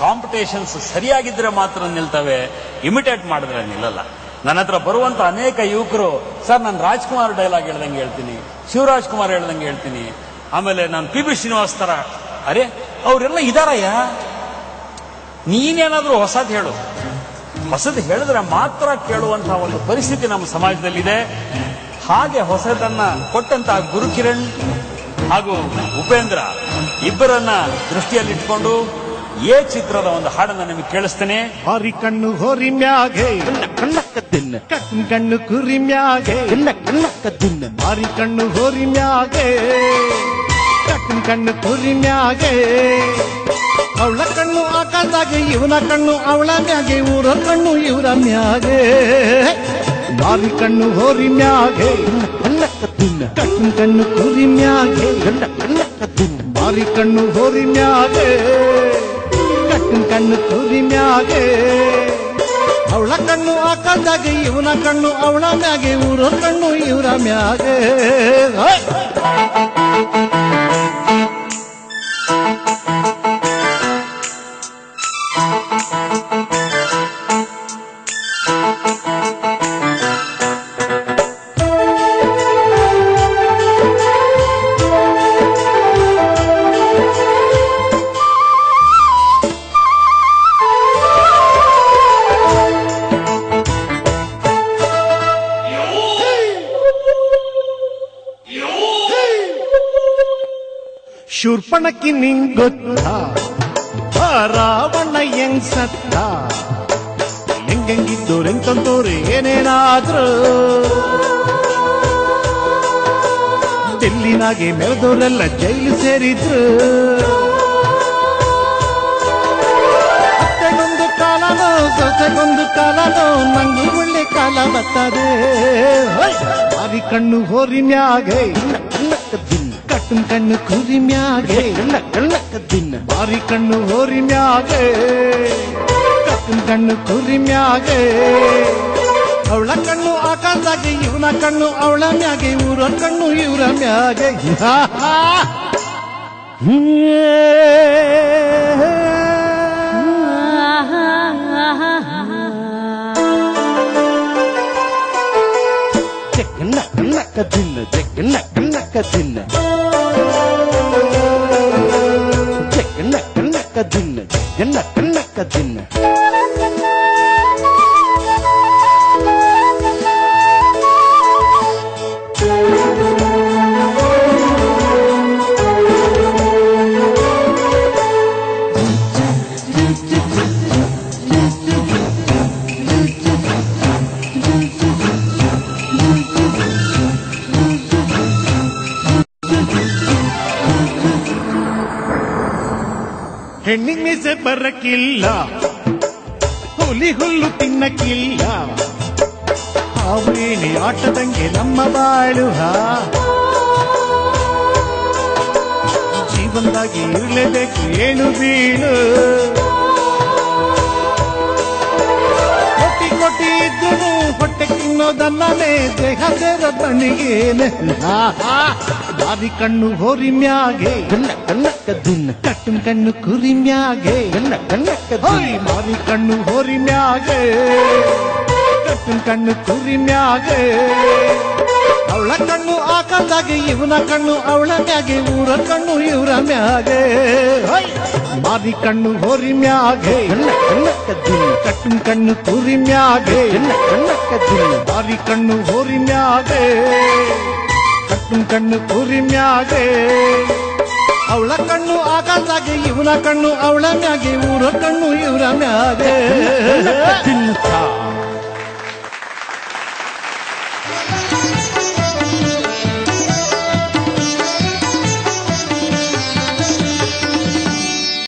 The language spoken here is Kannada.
ಕಾಂಪಿಟೇಷನ್ಸ್ ಸರಿಯಾಗಿದ್ರೆ ಮಾತ್ರ ನಿಲ್ತವೆ, ಇಮಿಟೇಟ್ ಮಾಡಿದ್ರೆ ನಿಲ್ಲಲ್ಲ. ನನ್ನ ಹತ್ರ ಬರುವಂತ ಅನೇಕ ಯುವಕರು, ಸರ್ ನಾನು ರಾಜ್ಕುಮಾರ್ ಡೈಲಾಗ್ ಹೇಳ್ದಂಗೆ ಹೇಳ್ತೀನಿ, ಶಿವರಾಜ್ ಕುಮಾರ್ ಹೇಳ್ದಂಗೆ ಹೇಳ್ತೀನಿ, ಆಮೇಲೆ ನಾನು ಪಿ ಬಿ ಶ್ರೀನಿವಾಸ್ ತರ. ಅರೆ ಅವರೆಲ್ಲ ಇದಾರಯ್ಯ, ನೀನೇನಾದ್ರೂ ಹೊಸದು ಹೇಳು. ಹೊಸದು ಹೇಳಿದ್ರೆ ಮಾತ್ರ ಕೇಳುವಂತಹ ಒಂದು ಪರಿಸ್ಥಿತಿ ನಮ್ಮ ಸಮಾಜದಲ್ಲಿದೆ. ಹಾಗೆ ಹೊಸದನ್ನ ಕೊಟ್ಟಂತಹ ಗುರುಕಿರಣ್ ಹಾಗೂ ಉಪೇಂದ್ರ ಇಬ್ಬರನ್ನ ದೃಷ್ಟಿಯಲ್ಲಿಟ್ಕೊಂಡು ಎ ಚಿತ್ರದ ಒಂದು ಹಾಡನ್ನು ನಿಮಗೆ ಕೇಳಿಸ್ತೇನೆ. ಹಾರಿ ಕಣ್ಣು ಹೋರಿ ಮ್ಯಾಗೆ ಕಣ್ಣಕ್ಕದಿನ್ನ ಕಣ್ಣು ಕಣ್ಣು ಕುರಿ ಮ್ಯಾಗೆ ಕಣ್ಣಕ್ಕದಿನ್ನ ಹಾರಿ ಕಣ್ಣು ಹೋರಿ ಮ್ಯಾಗೆ ಕಣ್ಣು ಕಣ್ಣು ಕುರಿ ಮ್ಯಾಗೆ ಅವಳ ಕಣ್ಣು ಆಕಾಶದಾಗೆ ಇವನ ಕಣ್ಣು ಅವಳ ಮ್ಯಾಗೆ ಊರ ಕಣ್ಣು ಇವರ ಮ್ಯಾಗೆ ಮಾರಿ ಕಣ್ಣು ಹೋರಿ ಮ್ಯಾಗೆ ಕಣ್ಣಕ್ಕದಿನ್ನ ಕಣ್ಣು ಕಣ್ಣು ಕುರಿ ಮ್ಯಾಗೆ ಕಣ್ಣಕ್ಕದಿನ್ನ ಮಾರಿ ಕಣ್ಣು ಹೋರಿ ಮ್ಯಾಗೆ ಕಣ್ಣು ಕಣ್ಣು ಕುರಿ ಮ್ಯಾಗೆ ಅವಳ ಕಣ್ಣು ಆಕಾಶದಾಗೆ ಇವನ ಕಣ್ಣು ಅವಳ ಮ್ಯಾಗೆ ಊರ ಕಣ್ಣು ಇವರ ಮ್ಯಾಗೆ. ಶೂರ್ಪಣಕ್ಕಿ ನಿಂಗ್ ಗೊತ್ತಾ ರಾವಣ ಹೆಂಗ್ ಸತ್ತ, ಹೆಂಗಿದ್ದೋರು ಎಂತಂತೋರು ಏನೇನಾದ್ರು ಡೆಲ್ಲಿನಾಗೆ ಮೆರೆದವರೆಲ್ಲ ಜೈಲು ಸೇರಿದ್ರು. ಅತ್ತೆಗೊಂದು ಕಾಲನೋ ಸೊಸೆಗೊಂದು ಕಾಲನೋ ನಂಗೂ ಒಳ್ಳೆ ಕಾಲ ಬರ್ತದೆ. ಮಾರಿ ಕಣ್ಣು ಹೋರಿ ಮ್ಯಾಗೆ ಕಣ್ಣು ಕಣ್ಣು ಕುರಿ ಮ್ಯಾಗೆ ಕಣ್ಣಕ್ಕದಿನ್ನ ಮಾರಿ ಕಣ್ಣು ಹೋರಿ ಮ್ಯಾಗೆ ಕಣ್ಣು ಕಣ್ಣು ಕುರಿ ಮ್ಯಾಗೆ ಅವಳ ಕಣ್ಣು ಆಕಾಶದಾಗೆ ಇವನ ಕಣ್ಣು ಅವಳ ಮ್ಯಾಗೆ ಊರ ಕಣ್ಣು ಇವರ ಮ್ಯಾಗೆ. ಕಣ್ಣಕ್ಕದಿನ್ನ ಕಣ್ಣಕ್ಕದಿನ್ನ ಕಣ್ಣಕ್ಕದಿನ್ನ ಕಣ್ಣಕ್ಕದಿನ್ನ ಹೆಣ್ಣಿಗೆ ಮೀಸೆ ಬರಕ್ಕಿಲ್ಲ, ಹುಲಿ ಹುಲ್ಲು ತಿನ್ನಕ್ಕಿಲ್ಲ, ಹಾವೇಣಿ ಆಟದಂಗೆ ನಮ್ಮ ಬಾಳು ಜೀವನದಾಗಿ ಇರಲೇಬೇಕು ಏನು ಬೀಳು. ಕೊಟ್ಟಿ ಕೊಟ್ಟಿ ಇದ್ರು ಹೊಟ್ಟೆ ತಿನ್ನೋದನ್ನೇ ದೇಹ ಸೇರ ತಣಿಗೇನೆ. ಮಾರಿ ಕಣ್ಣು ಹೋರಿ ಮ್ಯಾಗೆ ಕಣ್ಣಕ್ಕದಿನ್ನ ಕಣ್ಣು ಕಣ್ಣು ಕುರಿ ಮ್ಯಾಗೆ ಕಣ್ಣಕ್ಕದಿನ್ನ ಮಾರಿ ಕಣ್ಣು ಹೋರಿ ಮ್ಯಾಗೆ ಕಣ್ಣು ಕಣ್ಣು ಕುರಿ ಮ್ಯಾಗೆ ಅವಳ ಕಣ್ಣು ಆಕಾಶದಾಗೆ ಇವನ ಕಣ್ಣು ಅವಳ ಮ್ಯಾಗೆ ಊರ ಕಣ್ಣು ಇವರ ಮ್ಯಾಗೆ. ಮಾರಿ ಕಣ್ಣು ಹೋರಿ ಮ್ಯಾಗೆ ಕಣ್ಣಕ್ಕದಿನ್ನ ಕಣ್ಣು ಕಣ್ಣು ಕುರಿ ಮ್ಯಾಗೆ ಕಣ್ಣಕ್ಕದಿನ್ನ ಮಾರಿ ಕಣ್ಣು ಹೋರಿ ಮ್ಯಾಗೆ ಕಣ್ಣು ಕಣ್ಣು ಕುರಿ ಮ್ಯಾಗೆ ಅವಳ ಕಣ್ಣು ಆಕಾಶದಾಗೆ ಇವನ ಕಣ್ಣು ಅವಳ ಮ್ಯಾಗೆ ಊರ ಕಣ್ಣು ಇವರ ಮ್ಯಾಗೆ.